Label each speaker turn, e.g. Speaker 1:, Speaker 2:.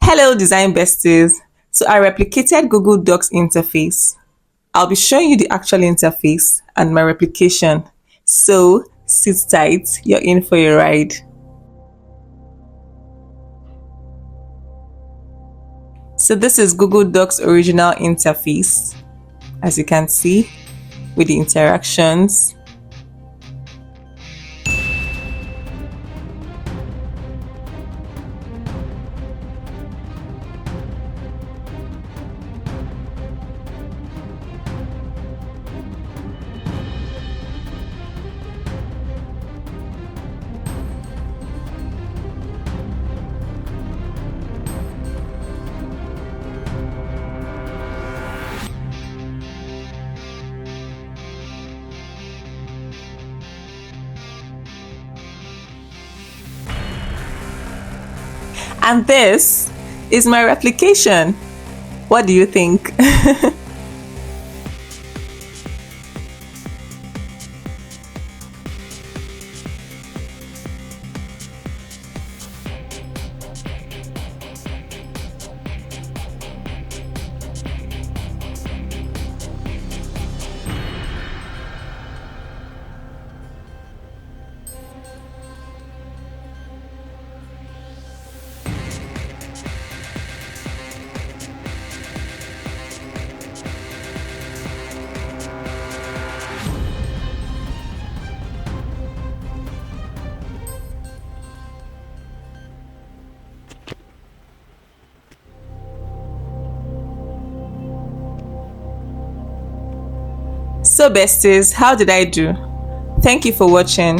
Speaker 1: Hello Design Besties. So I replicated Google Docs interface. I'll be showing you the actual interface and my replication. So sit tight, you're in for a ride. So this is Google Docs original interface, as you can see, with the interactions. And this is my replication. What do you think? So besties, how did I do? Thank you for watching.